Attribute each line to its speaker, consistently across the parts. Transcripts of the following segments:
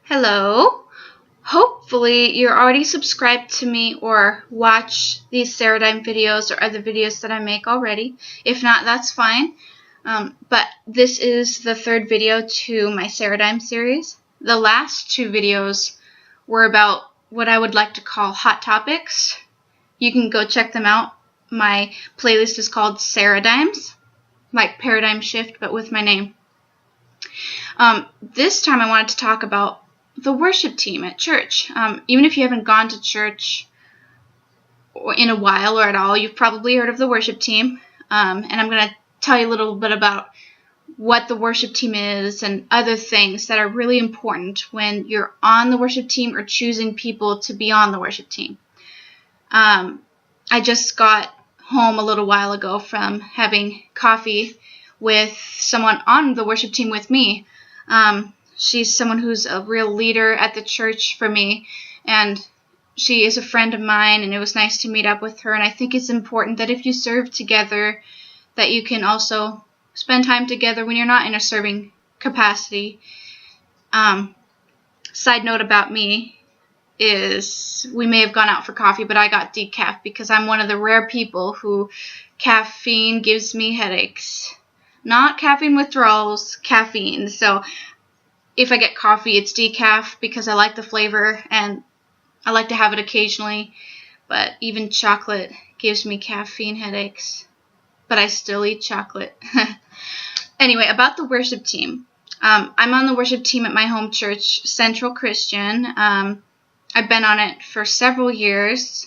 Speaker 1: Hello. Hopefully you're already subscribed to me or watch these Saradigm videos or other videos that I make already. If not, that's fine. But this is the third video to my Saradigm series. The last two videos were about what I would like to call hot topics. You can go check them out. My playlist is called Sarahdimes, like paradigm shift, but with my name. This time I wanted to talk about the worship team at church. Even if you haven't gone to church in a while or at all, you've probably heard of the worship team. And I'm going to tell you a little bit about what the worship team is and other things that are really important when you're on the worship team or choosing people to be on the worship team. I just got home a little while ago from having coffee with someone on the worship team with me. She's someone who's a real leader at the church for me, and she is a friend of mine, and it was nice to meet up with her. And I think it's important that if you serve together, that you can also spend time together when you're not in a serving capacity. Side note about me is we may have gone out for coffee, but I got decaf because I'm one of the rare people who caffeine gives me headaches. Not caffeine withdrawals, caffeine. So if I get coffee, it's decaf because I like the flavor and I like to have it occasionally. But even chocolate gives me caffeine headaches. But I still eat chocolate. Anyway, about the worship team. I'm on the worship team at my home church, Central Christian. I've been on it for several years.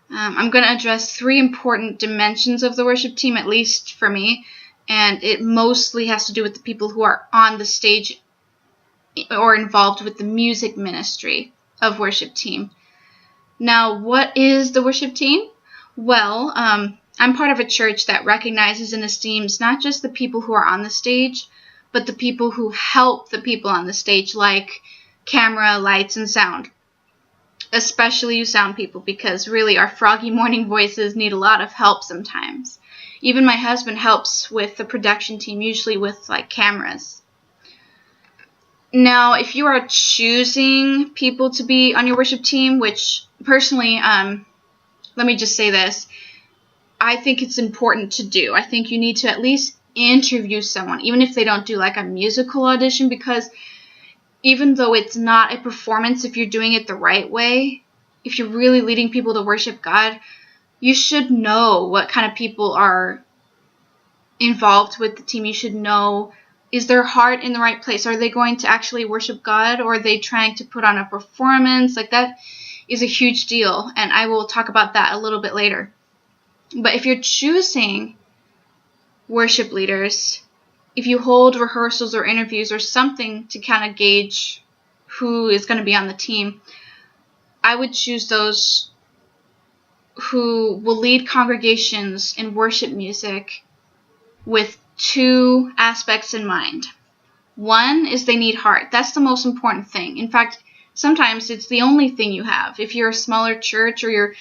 Speaker 1: I'm going to address three important dimensions of the worship team, at least for me. And it mostly has to do with the people who are on the stage or involved with the music ministry of worship team. Now, what is the worship team? Well, I'm part of a church that recognizes and esteems not just the people who are on the stage, but the people who help the people on the stage, like camera, lights, and sound. Especially you sound people, because really our froggy morning voices need a lot of help sometimes. Even my husband helps with the production team, usually with like cameras. Now, if you are choosing people to be on your worship team, which personally, let me just say this, I think it's important to do. I think you need to at least interview someone, even if they don't do like a musical audition, because even though it's not a performance, if you're doing it the right way, if you're really leading people to worship God, you should know what kind of people are involved with the team. You should know, is their heart in the right place? Are they going to actually worship God, or are they trying to put on a performance? Like, that is a huge deal, and I will talk about that a little bit later. But if you're choosing worship leaders, if you hold rehearsals or interviews or something to kind of gauge who is going to be on the team, I would choose those who will lead congregations in worship music with two aspects in mind. One is they need heart. That's the most important thing. In fact, sometimes it's the only thing you have. If you're a smaller church, or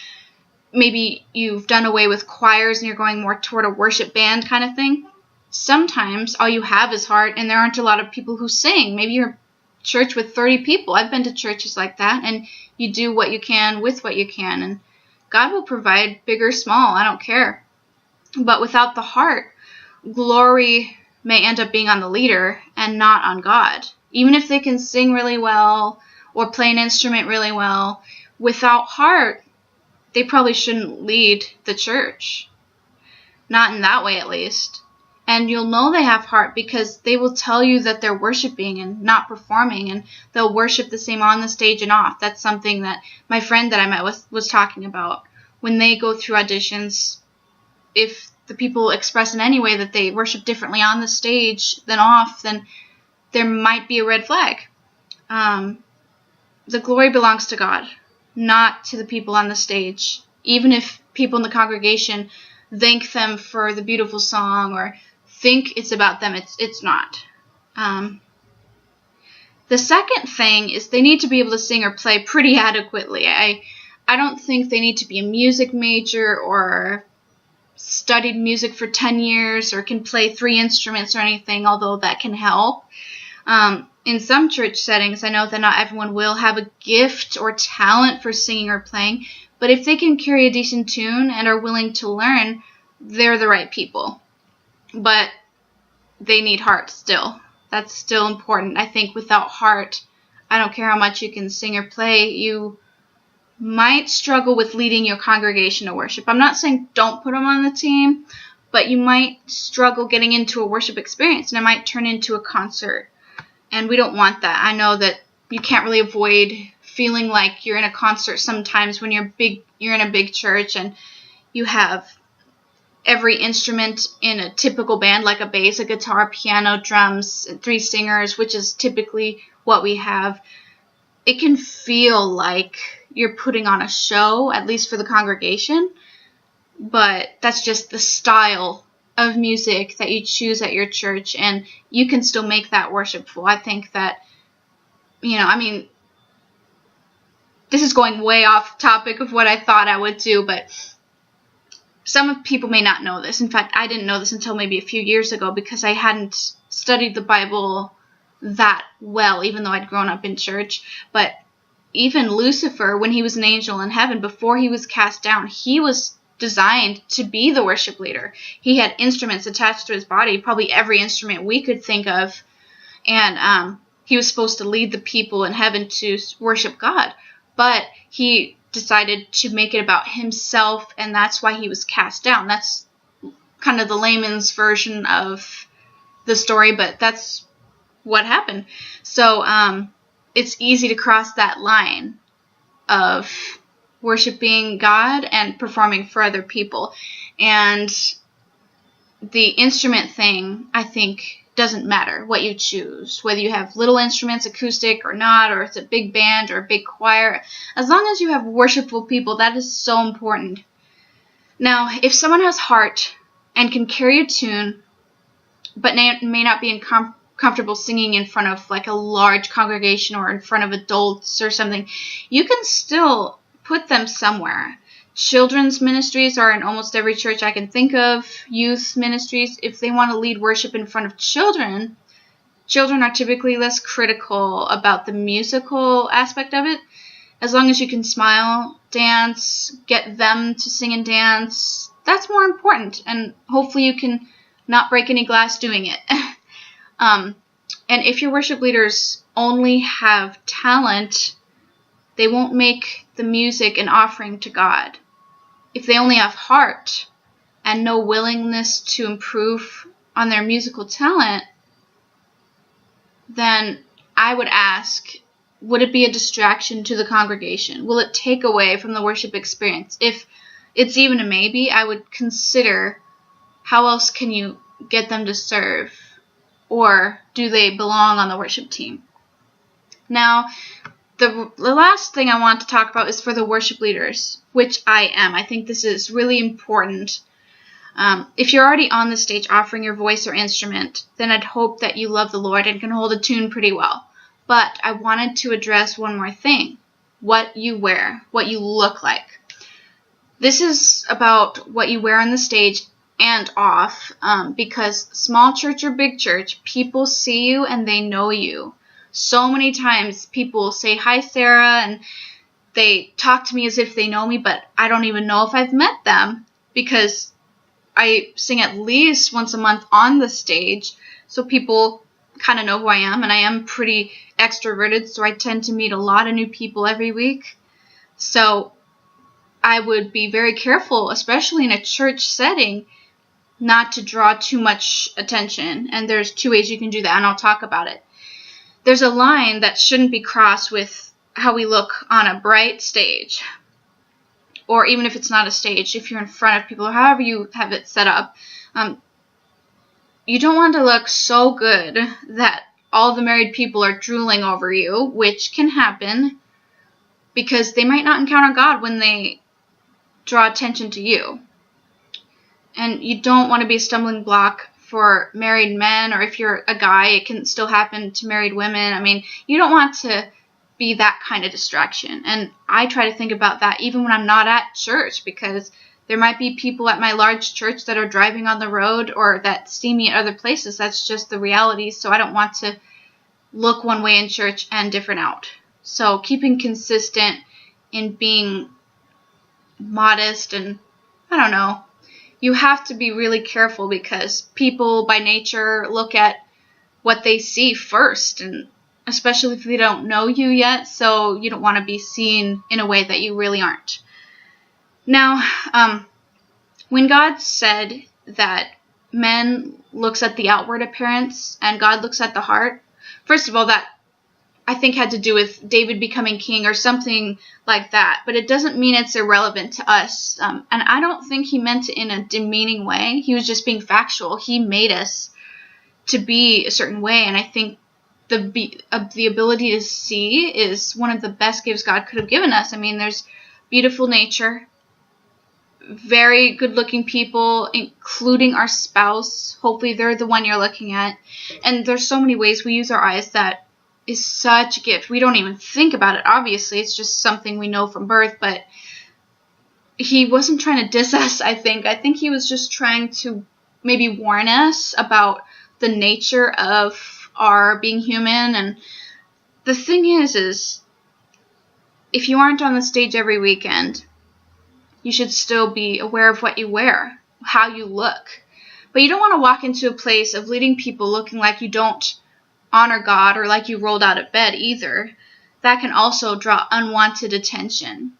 Speaker 1: maybe you've done away with choirs and you're going more toward a worship band kind of thing, sometimes all you have is heart, and there aren't a lot of people who sing. Maybe you're a church with 30 people. I've been to churches like that, and you do what you can with what you can, and God will provide, big or small, I don't care. But without the heart, glory may end up being on the leader and not on God. Even if they can sing really well or play an instrument really well, without heart, they probably shouldn't lead the church. Not in that way, at least. And you'll know they have heart because they will tell you that they're worshiping and not performing, and they'll worship the same on the stage and off. That's something that my friend that I met was talking about. When they go through auditions, if the people express in any way that they worship differently on the stage than off, then there might be a red flag. The glory belongs to God, not to the people on the stage. Even if people in the congregation thank them for the beautiful song or think it's about them, it's not. The second thing is they need to be able to sing or play pretty adequately. I don't think they need to be a music major or studied music for 10 years or can play 3 instruments or anything, although that can help. in some church settings, I know that not everyone will have a gift or talent for singing or playing, but if they can carry a decent tune and are willing to learn, they're the right people. But they need heart still. That's still important. I think without heart, I don't care how much you can sing or play, you might struggle with leading your congregation to worship. I'm not saying don't put them on the team, but you might struggle getting into a worship experience, and it might turn into a concert. And we don't want that. I know that you can't really avoid feeling like you're in a concert sometimes when you're in a big church and you have every instrument in a typical band, like a bass, a guitar, piano, drums, 3 singers, which is typically what we have. It can feel like you're putting on a show, at least for the congregation, but that's just the style of music that you choose at your church, and you can still make that worshipful. I think that, this is going way off topic of what I thought I would do, but some people may not know this. In fact, I didn't know this until maybe a few years ago because I hadn't studied the Bible that well, even though I'd grown up in church. But even Lucifer, when he was an angel in heaven, before he was cast down, he was designed to be the worship leader. He had instruments attached to his body, probably every instrument we could think of, and he was supposed to lead the people in heaven to worship God. But he decided to make it about himself, and that's why he was cast down. That's kind of the layman's version of the story, but that's what happened. So it's easy to cross that line of worshiping God and performing for other people. And the instrument thing, I think, doesn't matter what you choose, whether you have little instruments, acoustic or not, or it's a big band or a big choir. As long as you have worshipful people, that is so important. Now, if someone has heart and can carry a tune, but may not be comfortable singing in front of like a large congregation or in front of adults or something, you can still put them somewhere. Children's ministries are in almost every church I can think of. Youth ministries, if they want to lead worship in front of children are typically less critical about the musical aspect of it. As long as you can smile, dance, get them to sing and dance, that's more important. And hopefully you can not break any glass doing it. And if your worship leaders only have talent, they won't make the music an offering to God. If they only have heart and no willingness to improve on their musical talent, then I would ask, would it be a distraction to the congregation? Will it take away from the worship experience? If it's even a maybe, I would consider how else can you get them to serve, or do they belong on the worship team? Now, the last thing I want to talk about is for the worship leaders, which I am. I think this is really important. If you're already on the stage offering your voice or instrument, then I'd hope that you love the Lord and can hold a tune pretty well. But I wanted to address one more thing: what you wear, what you look like. This is about what you wear on the stage and off, because small church or big church, people see you and they know you. So many times people say, "Hi, Sarah," and they talk to me as if they know me, but I don't even know if I've met them because I sing at least once a month on the stage, so people kind of know who I am, and I am pretty extroverted, so I tend to meet a lot of new people every week. So I would be very careful, especially in a church setting, not to draw too much attention. And there's 2 ways you can do that, and I'll talk about it. There's a line that shouldn't be crossed with how we look on a bright stage, or even if it's not a stage, if you're in front of people, or however you have it set up. You don't want to look so good that all the married people are drooling over you, which can happen because they might not encounter God when they draw attention to you. And you don't want to be a stumbling block for married men, or if you're a guy, it can still happen to married women. I mean, you don't want to be that kind of distraction. And I try to think about that even when I'm not at church, because there might be people at my large church that are driving on the road or that see me at other places. That's just the reality. So I don't want to look one way in church and different out. So keeping consistent in being modest, and I don't know, you have to be really careful because people by nature look at what they see first, and especially if they don't know you yet, so you don't want to be seen in a way that you really aren't. Now, when God said that man looks at the outward appearance and God looks at the heart, first of all, that I think had to do with David becoming king or something like that, but it doesn't mean it's irrelevant to us. And I don't think he meant it in a demeaning way. He was just being factual. He made us to be a certain way, and I think the ability to see is one of the best gifts God could have given us. I mean, there's beautiful nature, very good-looking people, including our spouse. Hopefully they're the one you're looking at. And there's so many ways we use our eyes that is such a gift. We don't even think about it, obviously. It's just something we know from birth, but he wasn't trying to diss us, I think. I think he was just trying to maybe warn us about the nature of our being human. And the thing is if you aren't on the stage every weekend, you should still be aware of what you wear, how you look. But you don't want to walk into a place of leading people looking like you don't honor God or like you rolled out of bed either. That can also draw unwanted attention.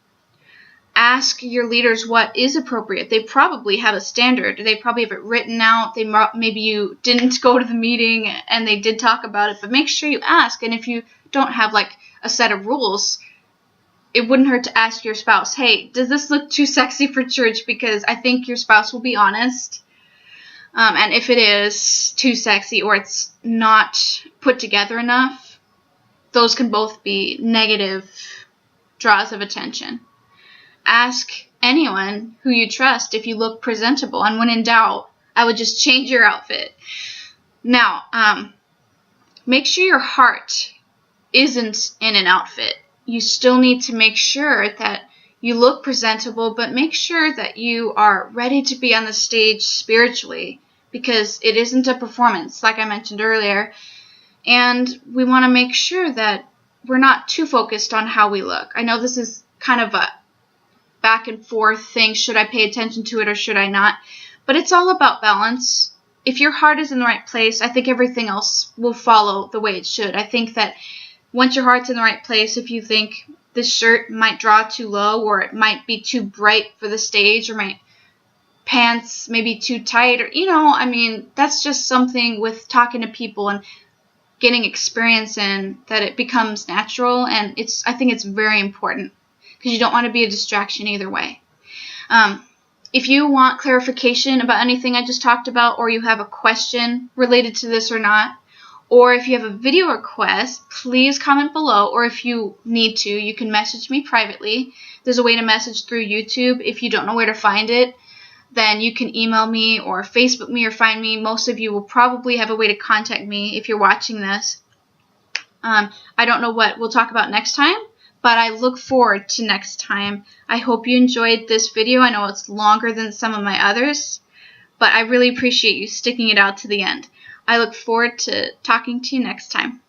Speaker 1: Ask your leaders what is appropriate. They probably have a standard. They probably have it written out. Maybe you didn't go to the meeting and they did talk about it, but make sure you ask. And if you don't have like a set of rules, it wouldn't hurt to ask your spouse, hey, does this look too sexy for church? Because I think your spouse will be honest. And if it is too sexy or it's not put together enough, those can both be negative draws of attention. Ask anyone who you trust if you look presentable. And when in doubt, I would just change your outfit. Now, make sure your heart isn't in an outfit. You still need to make sure that you look presentable, but make sure that you are ready to be on the stage spiritually, because it isn't a performance, like I mentioned earlier. And we want to make sure that we're not too focused on how we look. I know this is kind of a back and forth thing. Should I pay attention to it or should I not? But it's all about balance. If your heart is in the right place, I think everything else will follow the way it should. I think that once your heart's in the right place, if you think this shirt might draw too low or it might be too bright for the stage or my pants maybe too tight, or, I mean, that's just something with talking to people and getting experience in that it becomes natural. And I think it's very important because you don't want to be a distraction either way. If you want clarification about anything I just talked about, or you have a question related to this or not, or if you have a video request, please comment below, or if you need to, you can message me privately. There's a way to message through YouTube. If you don't know where to find it, then you can email me or Facebook me or find me. Most of you will probably have a way to contact me if you're watching this. I don't know what we'll talk about next time, but I look forward to next time. I hope you enjoyed this video. I know it's longer than some of my others, but I really appreciate you sticking it out to the end. I look forward to talking to you next time.